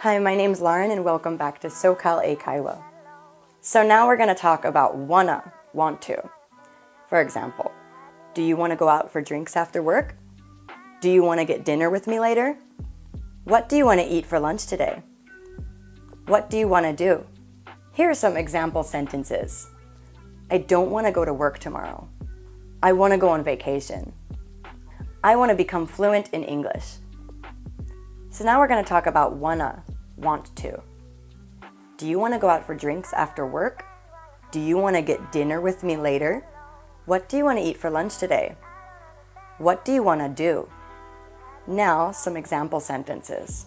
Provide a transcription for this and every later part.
Hi, my name's Lauren and welcome back to SoCal Eikaiwa. So now we're going to talk about wanna, want to. For example, do you want to go out for drinks after work? Do you want to get dinner with me later? What do you want to eat for lunch today? What do you want to do? Here are some example sentences. I don't want to go to work tomorrow. I want to go on vacation. I want to become fluent in English. So now we're going to talk about wanna, want to. Do you want to go out for drinks after work? Do you want to get dinner with me later? What do you want to eat for lunch today? What do you want to do? Now, some example sentences.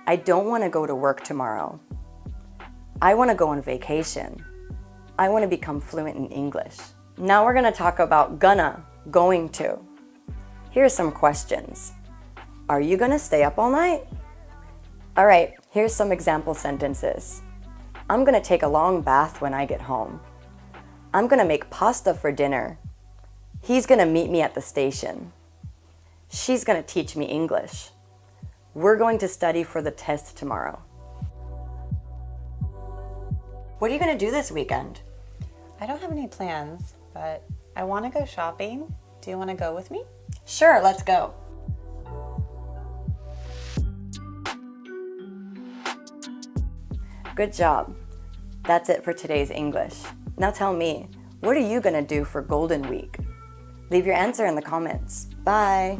I don't want to go to work tomorrow. I want to go on vacation. I want to become fluent in English. Now we're going to talk about gonna, going to. Here's some questions. Are you going to stay up all night? All right, here's some example sentences. I'm going to take a long bath when I get home. I'm going to make pasta for dinner. He's going to meet me at the station. She's going to teach me English. We're going to study for the test tomorrow. What are you going to do this weekend? I don't have any plans, but I want to go shopping. Do you want to go with me? Sure, let's go. Good job. That's it for today's English. Now tell me, what are you going to do for Golden Week? Leave your answer in the comments. Bye!